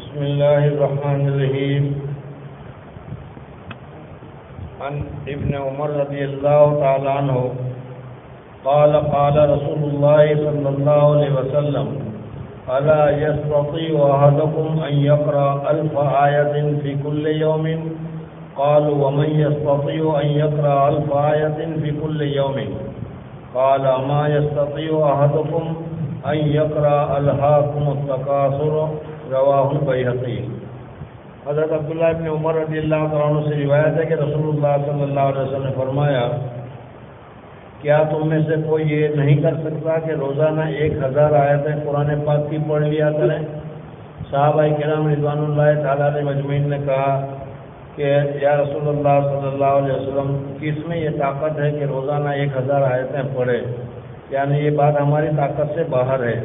بسم الله الرحمن الرحيم. عن ابن عمر رضي الله تعالى عنه قال قال رسول الله صلى الله عليه وسلم ألا يستطيع أحدكم أن يقرأ 1000 آية في كل يوم؟ قالوا ومن يستطيع أن يقرأ 1000 آية في كل يوم؟ قال ما يستطيع أحدكم أن يقرأ ألهاكم التكاثر رواہ البیہقی. حضرت عبداللہ ابن عمر رضی اللہ عنہ سے روایت ہے کہ رسول اللہ صلی اللہ علیہ وسلم نے فرمایا کیا تم میں سے کوئی یہ نہیں کر سکتا کہ روزانہ 1000 آیتیں قرآن پاک کی پڑھ لیا کریں؟ صحابہ کرام رضوان اللہ تعالیٰ علیہ مجمعین نے کہا کہ یا رسول اللہ صلی اللہ علیہ وسلم کس میں یہ طاقت ہے کہ روزانہ 1000 آیتیں پڑھے؟ یعنی یہ بات ہماری طاقت سے باہر ہے.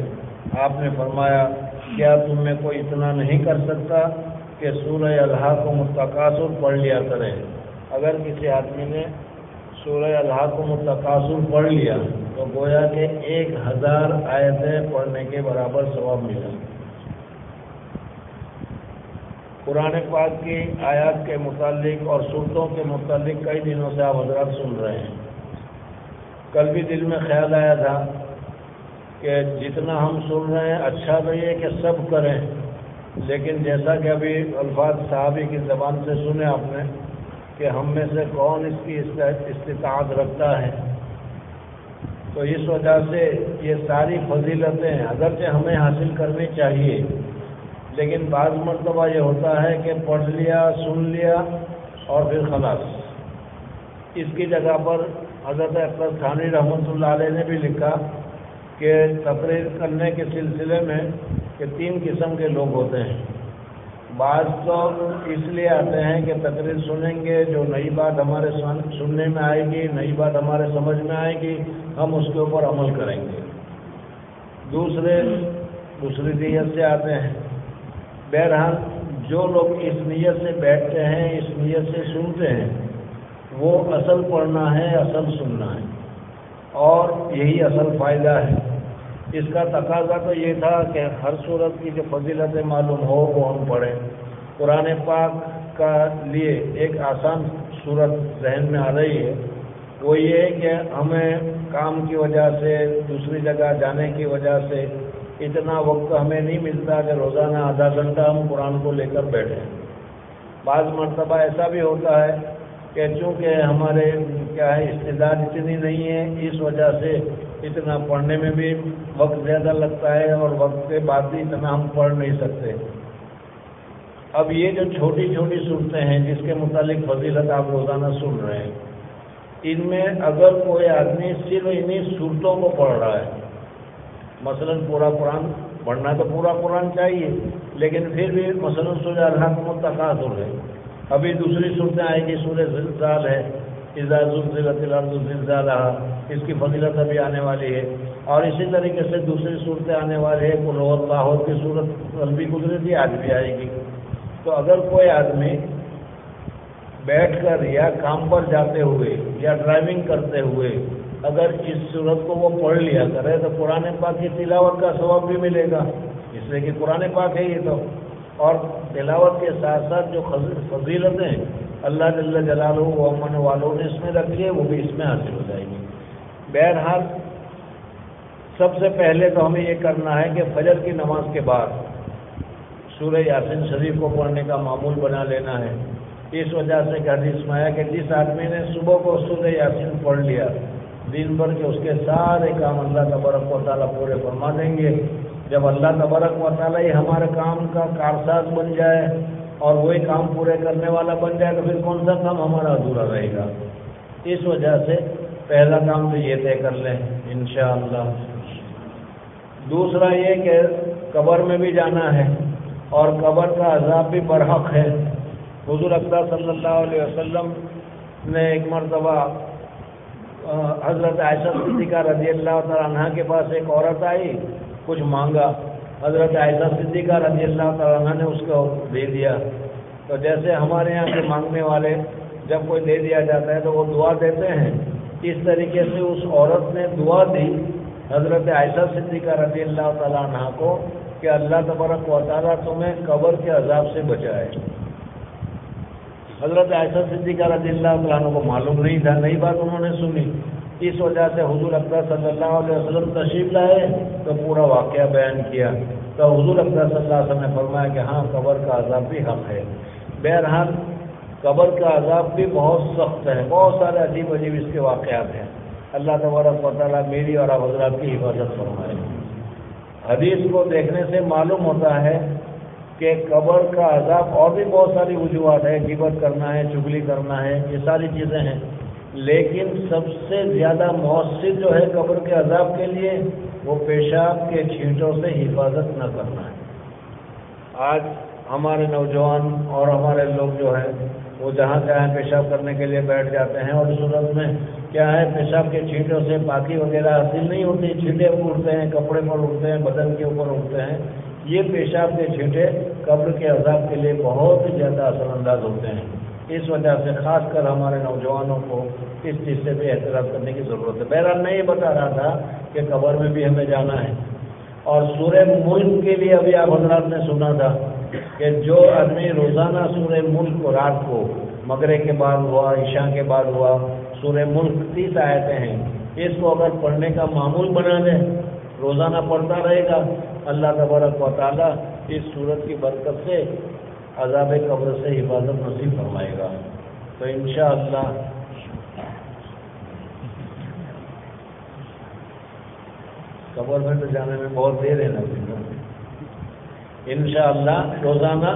آپ نے فرمایا کیا تم میں کوئی اتنا نہیں کر سکتا کہ سورہ الہاکم التکاثر پڑھ لیا کرے؟ اگر کسی آدمی نے سورہ الہاکم التکاثر پڑھ لیا تو گویا کہ 1000 آیتیں پڑھنے کے برابر ثواب ملا. قرآن پاک کی آیات کے متعلق اور سورتوں کے متعلق کئی دنوں سے آپ حضرات سن رہے ہیں. کل بھی دل میں خیال آیا تھا کہ جتنا ہم سن رہے ہیں اچھا تو یہ کہ سب کریں، لیکن جیسا کہ ابھی الفاظ صحابی کی زبان سے سنے آپ نے کہ ہم میں سے کون اس کی استطاعت رکھتا ہے، تو اس وجہ سے یہ ساری فضیلتیں اگرچہ ہمیں حاصل کرنی چاہیے، لیکن بعض مرتبہ یہ ہوتا ہے کہ پڑھ لیا سن لیا اور پھر خلاص. اس کی جگہ پر حضرت اکبر تھانی رحمۃ اللہ علیہ نے بھی لکھا کہ تقریر کرنے کے سلسلے میں کہ 3 قسم کے لوگ ہوتے ہیں. بعض تو اس لیے آتے ہیں کہ تقریر سنیں گے، جو نئی بات ہمارے سننے میں آئے گی، نئی بات ہمارے سمجھ میں آئے گی، ہم اس کے اوپر عمل کریں گے. دوسری نیت سے آتے ہیں. بہرحال جو لوگ اس نیت سے بیٹھتے ہیں، اس نیت سے سنتے ہیں، وہ اصل پڑھنا ہے، اصل سننا ہے، اور یہی اصل فائدہ ہے. اس کا تقاضا تو یہ تھا کہ ہر صورت کی جو فضیلتیں معلوم ہو وہ ہم پڑھیں. قرآن پاک کا لیے ایک آسان صورت ذہن میں آ رہی ہے، وہ یہ کہ ہمیں کام کی وجہ سے، دوسری جگہ جانے کی وجہ سے اتنا وقت ہمیں نہیں ملتا کہ روزانہ آدھا گھنٹہ ہم قرآن کو لے کر بیٹھیں. بعض مرتبہ ایسا بھی ہوتا ہے کہ چونکہ ہمارے استعداد اتنی نہیں ہے، اس وجہ سے اتنا پڑھنے میں بھی وقت زیادہ لگتا ہے اور وقت کے بعد بھی اتنا ہم پڑھ نہیں سکتے. اب یہ جو چھوٹی چھوٹی صورتیں ہیں جس کے متعلق فضیلت آپ روزانہ سن رہے ہیں، ان میں اگر کوئی آدمی صرف انہی صورتوں کو پڑھ رہا ہے، مثلا پورا قرآن پڑھنا تو پورا قرآن چاہیے، لیکن پھر بھی مثلا سورہ الحاکم التکاثر ہے، ابھی دوسری صورتیں آئے گی، سورہ زلزال ہے، اذا زلزلت الارض زلزالہا، اس کی فضیلت ابھی آنے والی ہے، اور اسی طریقے سے دوسری صورتیں آنے والی ہے، قل هو اللہ کی صورت کل بھی گزری تھی، آج بھی آئے گی. تو اگر کوئی آدمی بیٹھ کر یا کام پر جاتے ہوئے یا ڈرائیونگ کرتے ہوئے اگر اس صورت کو وہ پڑھ لیا کرے تو قرآن پاک کی تلاوت کا ثواب بھی ملے گا، اس لیے کہ قرآن پاک ہے یہ تو. اور تلاوت کے ساتھ ساتھ جو فضیلتیں اللہ جل جلالہ و امن والوں نے اس میں رکھی ہے وہ بھی اس میں حاصل ہو جائے گی. بہرحال سب سے پہلے تو ہمیں یہ کرنا ہے کہ فجر کی نماز کے بعد سورہ یاسین شریف کو پڑھنے کا معمول بنا لینا ہے. اس وجہ سے کہ حدیث میں آیا کہ جس آدمی نے صبح کو سورہ یاسین پڑھ لیا، دن بھر کے اس کے سارے کام اللہ تبارک و تعالیٰ پورے فرما دیں گے. جب اللہ تبارک و تعالیٰ ہی ہمارے کام کا کارساز بن جائے اور وہی کام پورے کرنے والا بن جائے تو پھر کون سا کام ہمارا ادھورا رہے گا. اس وجہ سے پہلا کام تو یہ طے کر لیں انشاءاللہ۔ دوسرا یہ کہ قبر میں بھی جانا ہے اور قبر کا عذاب بھی برحق ہے۔ حضور اکرم صلی اللہ علیہ وسلم نے ایک مرتبہ حضرت عائشہ صدیقہ رضی اللہ تعالیٰ عنہ کے پاس ایک عورت آئی، کچھ مانگا، حضرت عائشہ صدیقہ رضی اللہ تعالیٰ عنہ نے اس کو دے دیا۔ تو جیسے ہمارے یہاں کے مانگنے والے جب کوئی دے دیا جاتا ہے تو وہ دعا دیتے ہیں، اس طریقے سے اس عورت نے دعا دی حضرت عائشہ صدیقہ رضی اللہ تعالیٰ عنہ کو کہ اللہ تبارک و تعالیٰ تمہیں قبر کے عذاب سے بچائے۔ حضرت عائشہ صدیقہ رضی اللہ تعالیٰ عنہ کو معلوم نہیں تھا، نئی بات انہوں نے سنی، اس وجہ سے حضور اکرم صلی اللہ علیہ وسلم تشریف لائے تو پورا واقعہ بیان کیا۔ تو حضور اکرم صلی اللہ علیہ وسلم نے فرمایا کہ ہاں قبر کا عذاب بھی حق ہے۔ بہرحال قبر کا عذاب بھی بہت سخت ہے، بہت سارے عجیب عجیب اس کے واقعات ہیں۔ اللہ تبارک و تعالیٰ میری اور آپ حضرات کی حفاظت فرمائے۔ حدیث کو دیکھنے سے معلوم ہوتا ہے کہ قبر کا عذاب اور بھی بہت ساری وجوہات ہیں، غیبت کرنا ہے، چغلی کرنا ہے، یہ ساری چیزیں ہیں، لیکن سب سے زیادہ مؤثر جو ہے قبر کے عذاب کے لیے وہ پیشاب کے چھینٹوں سے حفاظت نہ کرنا ہے۔ آج ہمارے نوجوان اور ہمارے لوگ جو ہیں وہ جہاں چاہیں پیشاب کرنے کے لیے بیٹھ جاتے ہیں، اور صورت میں کیا ہے پیشاب کے چھینٹوں سے پاکی وغیرہ حاصل نہیں ہوتی، چھینٹے اڑتے ہیں، کپڑے پر اڑتے ہیں، بدن کے اوپر اڑتے ہیں۔ یہ پیشاب کے چھینٹے قبر کے عذاب کے لیے بہت زیادہ اثر انداز ہوتے ہیں، اس وجہ سے خاص کر ہمارے نوجوانوں کو اس چیز سے بھی احتیاط کرنے کی ضرورت ہے۔ بہرحال میں یہ بتا رہا تھا کہ قبر میں بھی ہمیں جانا ہے، اور سورہ ملک کے لیے ابھی آپ حضرات نے سنا تھا کہ جو آدمی روزانہ سورہ ملک کو رات کو مغرب کے بعد ہوا، عشاء کے بعد ہوا، سورہ ملک 30 آیتیں ہیں، اس کو اگر پڑھنے کا معمول بنا لے، روزانہ پڑھتا رہے گا، اللہ تبارک و تعالیٰ اس سورت کی برکت سے عذاب قبر سے حفاظت نصیب فرمائے گا۔ تو انشاءاللہ قبر میں تو جانے میں بہت دیر ہے نا، انشاءاللہ روزانہ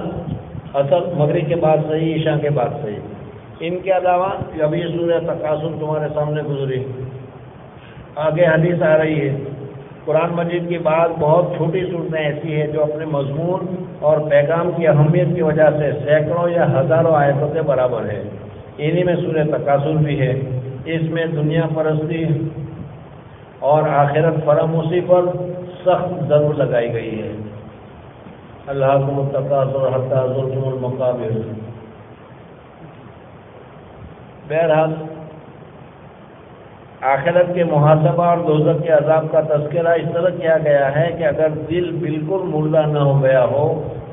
اصل مغرب کے بعد صحیح، عشاء کے بعد صحیح۔ ان کے علاوہ ابھی سورہ تکاثر تمہارے سامنے گزری، آگے حدیث آ رہی ہے۔ قرآن مجید کی بات بہت چھوٹی صورتیں ایسی ہیں جو اپنے مضمون اور پیغام کی اہمیت کی وجہ سے سینکڑوں یا ہزاروں آیتوں کے برابر ہے۔ انہی میں سورہ تکاثر بھی ہے۔ اس میں دنیا پرستی اور آخرت فراموشی پر سخت ضرب لگائی گئی ہے۔ الہاکم التکاثر حتی زرتم المقابر۔ بہرحال آخرت کے محاسبہ اور دوزخ کے عذاب کا تذکرہ اس طرح کیا گیا ہے کہ اگر دل بالکل مردہ نہ ہو گیا ہو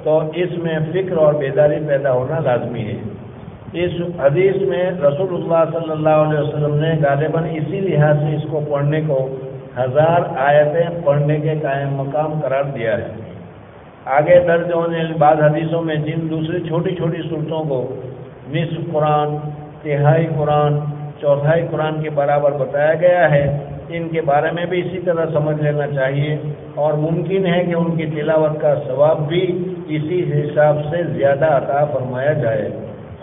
تو اس میں فکر اور بیداری پیدا ہونا لازمی ہے۔ اس حدیث میں رسول اللہ صلی اللہ علیہ وسلم نے غالباً اسی لحاظ سے اس کو پڑھنے کو 1000 آیتیں پڑھنے کے قائم مقام قرار دیا ہے۔ آگے درج ہونے بعض حدیثوں میں جن دوسری چھوٹی چھوٹی صورتوں کو نصف قرآن، تہائی قرآن، چوتھائی قرآن کے برابر بتایا گیا ہے، ان کے بارے میں بھی اسی طرح سمجھ لینا چاہیے، اور ممکن ہے کہ ان کی تلاوت کا ثواب بھی اسی حساب سے زیادہ عطا فرمایا جائے۔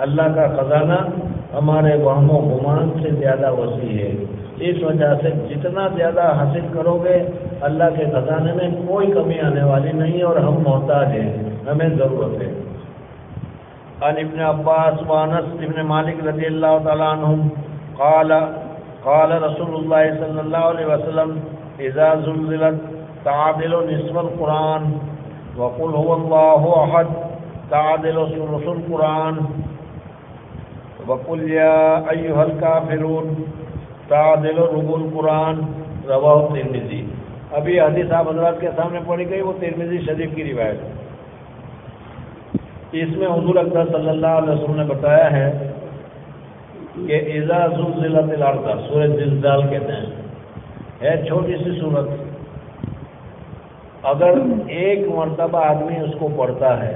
اللہ کا خزانہ ہمارے وہم و گمان سے زیادہ وسیع ہے، اس وجہ سے جتنا زیادہ حاصل کرو گے اللہ کے خزانے میں کوئی کمی آنے والی نہیں، اور ہم محتاج ہیں، ہمیں ضرورت ہے۔ عن ابن عباس وانس ابن مالک رضی اللہ تعالیٰ عنہ قال رسول اللہ صلی اللہ علیہ وسلم اذا زلزلت تعدل نصف القرآن وقل هو اللہ احد تعدل ثلث القرآن وقل یا ایہا الکافرون تعدل ربع القرآن رواہ ترمذی۔ ابھی حدیث آپ حضرات کے سامنے پڑھی گئی، وہ ترمذی شریف کی روایت ہے۔ اس میں حضور اکرم صلی اللہ علیہ وسلم نے بتایا ہے کہ اذا زلزلت الارض، سورہ زلزال کہتے ہیں، ہے چھوٹی سی سورت، اگر ایک مرتبہ آدمی اس کو پڑھتا ہے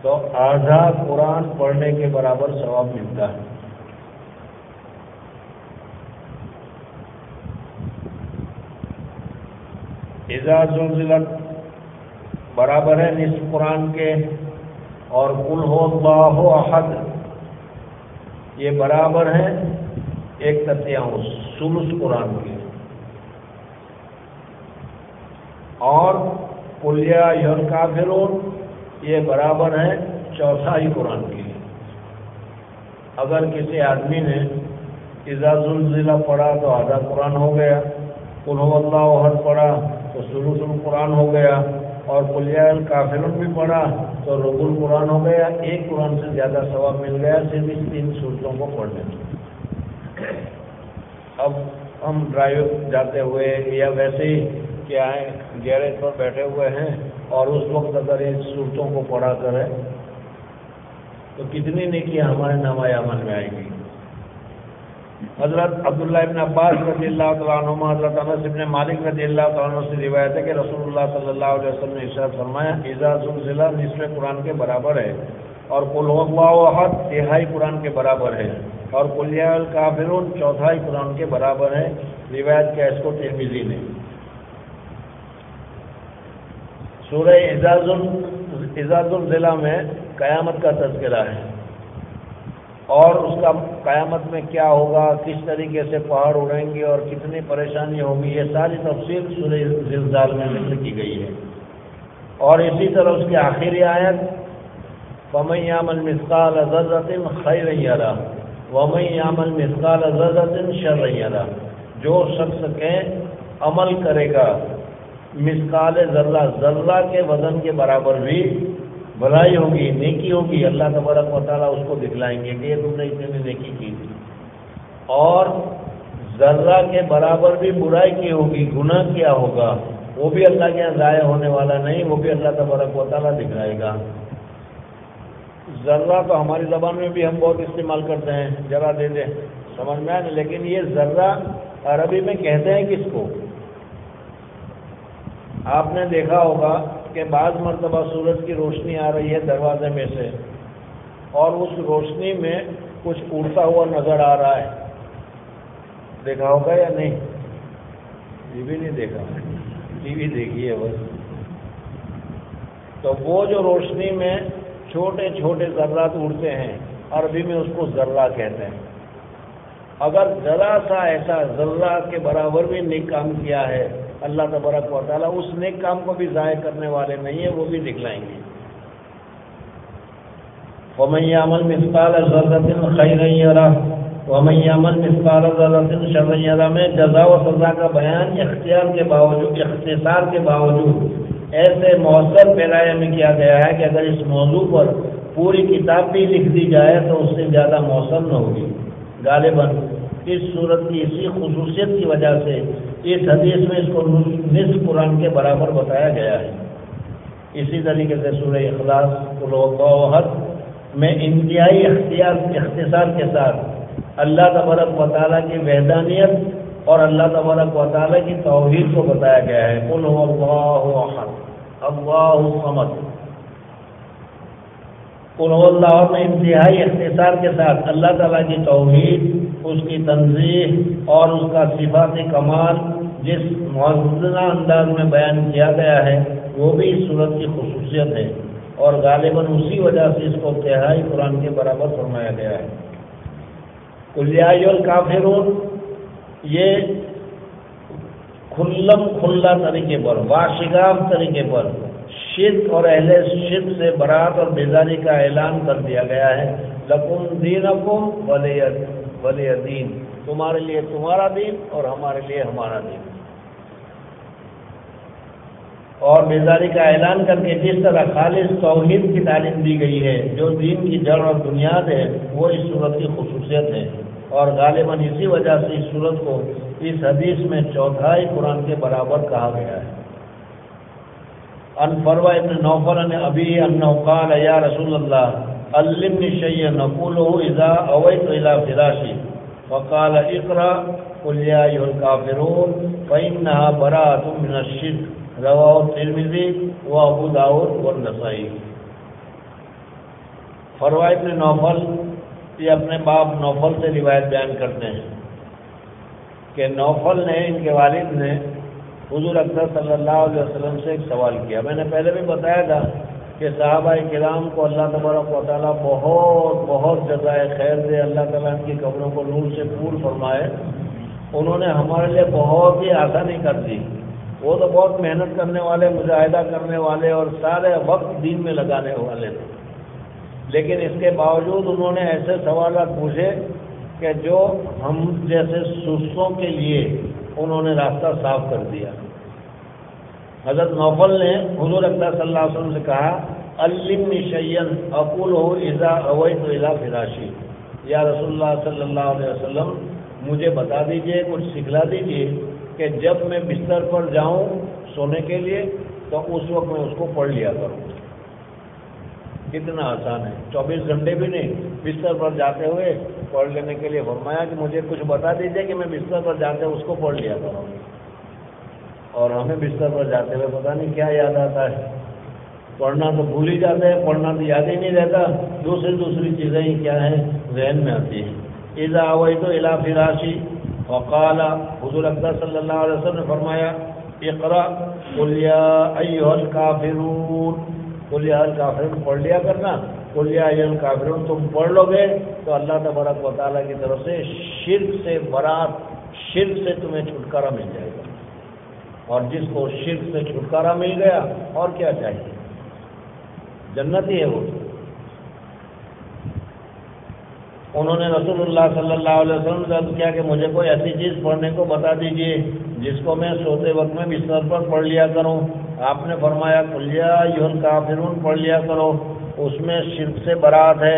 تو آدھا قرآن پڑھنے کے برابر ثواب ملتا ہے۔ اذا زلزلت برابر ہے نصف قرآن کے، اور قل هو اللہ احد یہ برابر ہے 1/3 ثلث قرآن کی، اور قل یا ایھا الکافرون یہ برابر ہے 1/4 قرآن کی۔ اگر کسی آدمی نے اذا زلزلہ پڑھا تو آدھا قرآن ہو گیا، قل هو اللہ احد پڑھا تو ثلث القرآن ہو گیا، اور قل یا الکافرون بھی پڑھا تو ربع القرآن ہو گیا۔ ایک قرآن سے زیادہ ثواب مل گیا صرف اس 3 سورتوں کو پڑھنے سے۔ اب ہم ڈرائیو جاتے ہوئے یا ویسے ہی کیا ہے گیرج پر بیٹھے ہوئے ہیں اور اس وقت اگر ان صورتوں کو پڑھا کرے تو کتنی نیکی ہمارے نامۂ عمل میں آئے گی۔ حضرت عبداللہ ابن عباس رضی اللہ تعالیٰ عنہما، حضرت انس ابن مالک رضی اللہ تعالیٰ عنہ سے روایت ہے کہ رسول اللہ صلی اللہ علیہ وسلم نے ارشاد فرمایا اذا زلزلہ نصف قرآن کے برابر ہے، اور قل هو اللہ احد 1/3 قرآن کے برابر ہے، اور قل یا الکافرون 1/4 قرآن کے برابر ہے۔ روایت کیا اس کو ترمذی نے۔ سورہ اذا زلزلہ میں قیامت کا تذکرہ ہے، اور اس کا قیامت میں کیا ہوگا، کس طریقے سے پہاڑ اڑیں گے اور کتنی پریشانی ہوگی، یہ ساری تفصیل سورہ زلزال میں ذکر کی گئی ہے۔ اور اسی طرح اس کی آخری آیت فَمَن يَعْمَلْ مِثْقَالَ ذَرَّةٍ خَيْرًا يَرَهُ وَمَن يَعْمَلْ مِثْقَالَ ذَرَّةٍ شَرًّا يَرَهُ، جو شخص کے عمل کرے گا مثقال ذرہ، ذرہ کے وزن کے برابر بھی بھلائی ہوگی، نیکی ہوگی، اللہ تبارک و تعالیٰ اس کو دکھلائیں گے کہ تم نے اتنی نیکی کی تھی، اور ذرہ کے برابر بھی برائی کی ہوگی، گناہ کیا ہوگا، وہ بھی اللہ کے یہاں ضائع ہونے والا نہیں، وہ بھی اللہ تبارک و تعالیٰ دکھلائے گا۔ ذرہ تو ہماری زبان میں بھی ہم بہت استعمال کرتے ہیں، ذرا دے دیں، سمجھ میں آئے، لیکن یہ ذرہ عربی میں کہتے ہیں کس کو؟ آپ نے دیکھا ہوگا کہ بعض مرتبہ سورج کی روشنی آ رہی ہے دروازے میں سے، اور اس روشنی میں کچھ اڑتا ہوا نظر آ رہا ہے، دیکھا ہوگا یا نہیں؟ یہ بھی نہیں دیکھا، ٹی وی دیکھی ہے بس۔ تو وہ جو روشنی میں چھوٹے چھوٹے ذرات اڑتے ہیں، عربی میں اس کو ذرہ کہتے ہیں۔ اگر ذرا سا ایسا ذرہ کے برابر بھی نیک کام کیا ہے، اللہ تبارک و تعالیٰ اس نیک کام کو بھی ضائع کرنے والے نہیں ہیں، وہ بھی دکھلائیں گے۔ وَمَن يَعْمَلْ مِثْقَالَ ذَرَّةٍ خَيْرًا يَرَهُ وَمَن يَعْمَلْ مِثْقَالَ ذَرَّةٍ شَرًّا يَرَهُ میں جزا و سزا کا بیان اختیار کے باوجود، اختصار کے باوجود ایسے مؤثر پیرائے میں کیا گیا ہے کہ اگر اس موضوع پر پوری کتاب بھی لکھ دی جائے تو اس سے زیادہ مؤثر نہ ہوگی۔ غالباً اس صورت کی اسی خصوصیت کی وجہ سے اس حدیث میں اس کو نصف قرآن کے برابر بتایا گیا ہے۔ اسی طریقے سے سورہ اخلاص قل هو اللہ احد میں انتہائی اختصار کے ساتھ اللہ تبارک و تعالیٰ کی وحدانیت اور اللہ تبارک و تعالیٰ کی توحید کو بتایا گیا ہے۔ قل هو اللہ احد اللہ الصمد، قل هو اللہ احد میں انتہائی اختصار کے ساتھ اللہ تعالیٰ کی توحید، اس کی تنزیہ اور اس کا صفات کمال جس موزونہ انداز میں بیان کیا گیا ہے وہ بھی اس صورت کی خصوصیت ہے، اور غالباً اسی وجہ سے اس کو 1/3 قرآن کے برابر فرمایا گیا ہے۔ قل یا ایھا الکافرون یہ کھلم کھلا طریقے پر، واشگاف طریقے پر شرک اور اہل شرک سے برات اور بیزاری کا اعلان کر دیا گیا ہے۔ لکم دینکم ولی دین، تمہارے لیے تمہارا دین اور ہمارے لیے ہمارا دین، اور بیزاری کا اعلان کر کے جس طرح خالص توحید کی تعلیم دی گئی ہے جو دین کی جڑ اور بنیاد ہے، وہ اس صورت کی خصوصیت ہے، اور غالباً اسی وجہ سے اس صورت کو اس حدیث میں 1/4 قرآن کے برابر کہا گیا ہے۔ ان فروہ ابن نوفل نے ابھی انہ قال یا رسول اللہ علمنی شیئا نقولہ اذا اویت الى فراشی فقال اقرأ قل یا ایھا الکافرون فإنها براءۃ من الشرک رواہ الترمذی و ابو داؤد والنسائی۔ فروہ ابن نوفل یہ اپنے باپ نوفل سے روایت بیان کرتے ہیں کہ نوفل نے، ان کے والد نے حضور اکرم صلی اللہ علیہ وسلم سے ایک سوال کیا۔ میں نے پہلے بھی بتایا تھا کہ صحابہ کرام کو اللہ تبارک و تعالیٰ بہت بہت جزائے خیر دے، اللہ تعالیٰ ان کی قبروں کو نور سے پور فرمائے۔ انہوں نے ہمارے لیے بہت ہی آسانی کر دی۔ وہ تو بہت محنت کرنے والے، مجاہدہ کرنے والے اور سارے وقت دین میں لگانے والے تھے، لیکن اس کے باوجود انہوں نے ایسے سوالات پوچھے کہ جو ہم جیسے سستوں کے لیے انہوں نے راستہ صاف کر دیا۔ حضرت نوفل نے حضور اکرم صلی اللہ علیہ وسلم سے کہا، علمنی شیئا اقولہ اذا اویت الی فراشی، یا رسول اللہ صلی اللہ علیہ وسلم مجھے بتا دیجئے، کچھ سکھلا دیجئے کہ جب میں بستر پر جاؤں سونے کے لیے تو اس وقت میں اس کو پڑھ لیا کروں۔ کتنا آسان ہے، 24 گھنٹے بھی نہیں، بستر پر جاتے ہوئے پڑھ لینے کے لیے فرمایا کہ مجھے کچھ بتا دیجئے کہ میں بستر پر جاتے ہوئے اس کو پڑھ لیا کروں۔ اور ہمیں بستر پر جاتے ہوئے پتہ نہیں کیا یاد آتا ہے، پڑھنا تو بھول ہی جاتے ہیں، پڑھنا تو یاد ہی نہیں رہتا، دوسری چیزیں ہی کیا ہیں ذہن میں آتی ہیں۔ اذا اویت الی فراشی وقال، حضور اکرم صلی اللہ علیہ وسلم نے فرمایا، اقرأ قل یا ایھا الکافرون، قل یا الکافرون پڑھ لیا کرنا، قل یا ایھا الکافرون تم پڑھ لو گے تو اللہ تبارک و تعالیٰ کی طرف سے شرک سے برات، شرک سے تمہیں چھٹکارا مل جائے گا، اور جس کو شرک سے چھٹکارا مل گیا اور کیا چاہیے، جنت ہی ہے وہ۔ انہوں نے رسول اللہ صلی اللہ علیہ وسلم سے عرض کیا کہ مجھے کوئی ایسی چیز پڑھنے کو بتا دیجئے جس کو میں سوتے وقت میں بستر پر پڑھ لیا کروں۔ آپ نے فرمایا قل یا ایھا الکافرون پڑھ لیا کرو، اس میں شرک سے برات ہے۔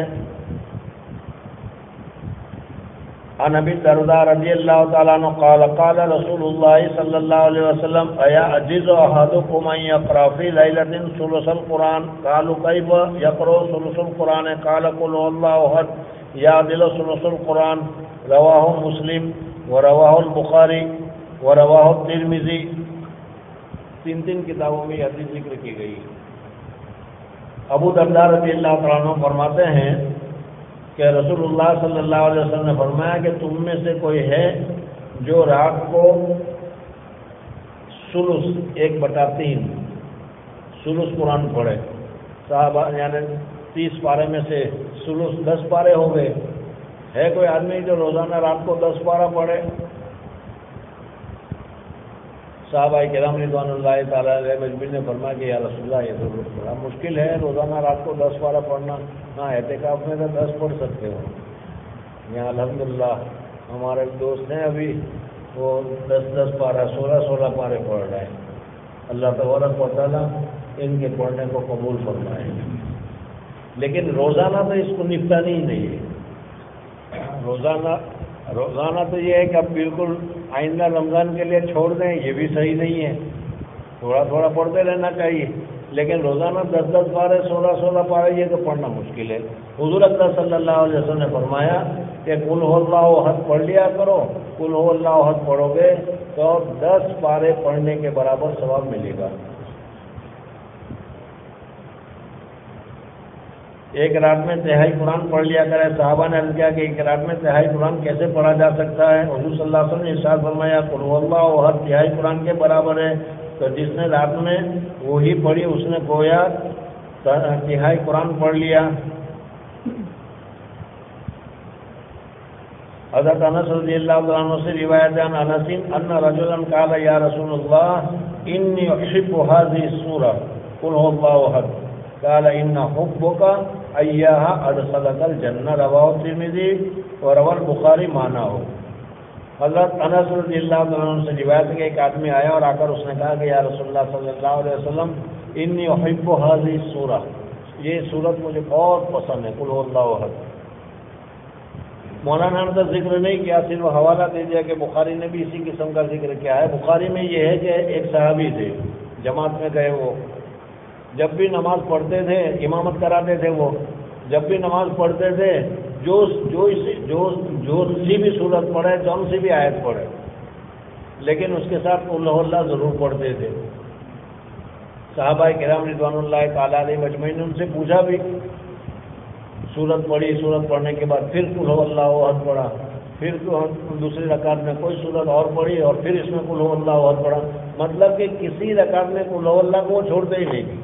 عن ابی الدرداء رضی اللہ تعالیٰ عنہ قال قال رسول اللہ صلی اللہ علیہ وسلم ایعجز احدکم ان یقرأ فی لیلۃ ثلث القرآن قالوا کیف یقرأ ثلث القرآن قال قل هو اللہ احد یعدل ثلث القرآن، رواہ مسلم ورواہ البخاری ورواہ الترمذی۔ تین کتابوں میں یہ حدیث ذکر کی گئی۔ ابو درداء رضی اللہ تعالیٰ عنہ فرماتے ہیں کہ رسول اللہ صلی اللہ علیہ وسلم نے فرمایا کہ تم میں سے کوئی ہے جو رات کو ثلث 1/3 ثلث قرآن پڑھے، صحابہ یعنی 30 پارے میں سے ثلث 10 پارے ہو گئے۔ ہے کوئی آدمی جو روزانہ رات کو 10 پارہ پڑھے؟ صحابہ کرام رضوان اللہ تعالیٰ علیہ مجمعین نے فرمایا کہ یا رسول اللہ یہ تو بڑا مشکل ہے روزانہ رات کو 10 پارہ پڑھنا۔ ہاں اعتکاف میں تو 10 پڑھ سکتے ہو، یہاں الحمدللہ ہمارے دوست ہیں ابھی وہ 10 پارہ 16 پارے پڑھ رہے ہیں۔ اللہ تبارک و تعالیٰ ان کے پڑھنے کو قبول فرمائے۔ لیکن روزانہ تو اس کو نپٹانی ہی نہیں ہے۔ روزانہ تو یہ ہے کہ اب بالکل آئندہ رمضان کے لیے چھوڑ دیں، یہ بھی صحیح نہیں ہے، تھوڑا تھوڑا پڑھتے رہنا چاہیے، لیکن روزانہ 10 پارے 16 پارے یہ تو پڑھنا مشکل ہے۔ حضور اکرم صلی اللہ علیہ وسلم نے فرمایا کہ قل هو اللہ احد پڑھ لیا کرو، قل هو اللہ احد پڑھو گے تو 10 پارے پڑھنے کے برابر ثواب ملے گا۔ ایک رات میں تہائی قرآن پڑھ لیا کرے۔ صحابہ نے عرض کیا کہ ایک رات میں تہائی قرآن کیسے پڑھا جا سکتا ہے؟ حضور صلی اللہ علیہ وسلم نے ارشاد فرمایا قل هو اللہ احد تہائی قرآن کے برابر ہے، تو جس نے رات میں وہی پڑھی اس نے گویا تہائی قرآن پڑھ لیا۔ حضرت انس رضی اللہ عنہ سے روایت ہے انس ان رجلا قال یا رسول اللہ انی احب هذه السورة قل هو اللہ احد قال ان حبك ایاها ادخلك الجنہ، رواہ الترمذی وروى البخاری معناه۔ حضرت انس رضی اللہ عنہ سے روایت ہے کہ ایک آدمی آیا اور آ کر اس نے کہا کہ یا رسول اللہ صلی اللہ علیہ وسلم انی احب هذه السورة، یہ سورت مجھے بہت پسند ہے، قل هو اللہ احد۔ مولانا نے تو ذکر نہیں کیا، صرف حوالہ دے دیا کہ بخاری نے بھی اسی قسم کا ذکر کیا ہے۔ بخاری میں یہ ہے کہ ایک صحابی تھے، جماعت میں گئے، وہ جب بھی نماز پڑھتے تھے امامت کراتے تھے، وہ جب بھی نماز پڑھتے تھے جو سی بھی صورت پڑھے، جون سی بھی آیت پڑھے، لیکن اس کے ساتھ قل هو اللہ ضرور پڑھتے تھے۔ صحابہ کرام رضوان اللہ تعالیٰ علیہ مجمعین نے ان سے پوچھا بھی، سورت پڑھی، سورت پڑھنے کے بعد پھر قل هو اللہ احد پڑھا، پھر دوسری رکعت میں کوئی سورت اور پڑھی اور پھر اس میں قل هو اللہ احد پڑھا، مطلب کہ کسی رکعت میں قل هو اللہ کو وہ چھوڑتے ہی نہیں۔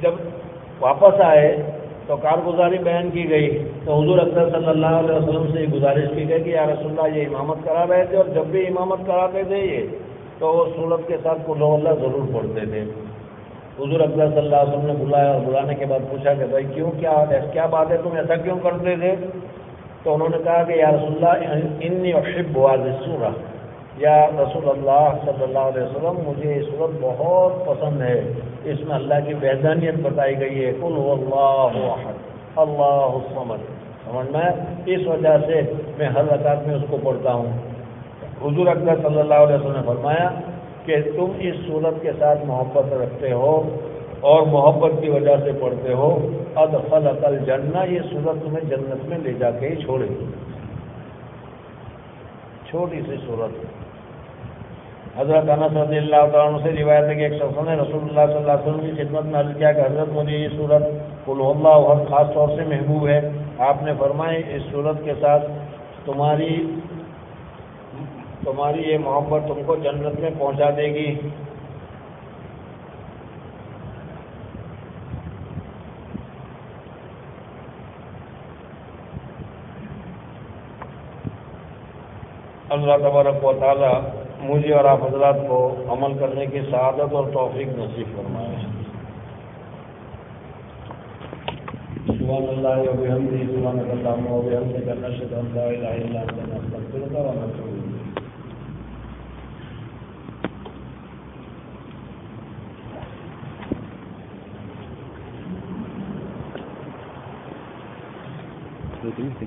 جب واپس آئے تو کارگزاری بیان کی گئی تو حضور اکرم صلی اللہ علیہ وسلم سے یہ گزارش کی گئی کہ یا رسول اللہ یہ امامت کرا رہے تھے، اور جب بھی امامت کراتے تھے یہ تو سورت کے ساتھ قل هو اللہ ضرور پڑھتے تھے۔ حضور اکرم صلی اللہ علیہ وسلم نے بلایا اور بلانے کے بعد پوچھا کہ بھائی کیوں، کیا بات ہے، تم ایسا کیوں کرتے تھے؟ تو انہوں نے کہا کہ یا رسول اللہ انی احب هذه السورہ، یا رسول اللہ صلی اللہ علیہ وسلم مجھے یہ صورت بہت پسند ہے، اس میں اللہ کی وحدانیت بتائی گئی ہے، قل هو اللہ احد اللہ الصمد، سمجھ میں اس وجہ سے میں ہر رکعت میں اس کو پڑھتا ہوں۔ حضور اکرم صلی اللہ علیہ وسلم نے فرمایا کہ تم اس صورت کے ساتھ محبت رکھتے ہو اور محبت کی وجہ سے پڑھتے ہو، ادخلک الجنہ، یہ صورت تمہیں جنت میں لے جا کے ہی چھوڑے گی۔ چھوٹی سی صورت۔ حضرت انس رضی اللہ تعالیٰ عنہ سے روایت ہے کہ ایک شخص نے رسول اللہ صلی اللہ علیہ وسلم کی خدمت میں عرض کیا کہ حضرت مجھے یہ صورت قل هو اللہ احد خاص طور سے محبوب ہے۔ آپ نے فرمایا اس صورت کے ساتھ تمہاری یہ محبت تم کو جنت میں پہنچا دے گی۔ اللہ تبارک و تعالی مجھے اور آپ حضرات کو عمل کرنے کی سعادت اور توفیق نصیب فرمائے۔ سبحان اللہ و بحمدہ، سبحانک اللہم و بحمدک، نشہد ان لا الہ الا انت، نستغفرک و نتوب الیک۔ ¿Lo tuviste?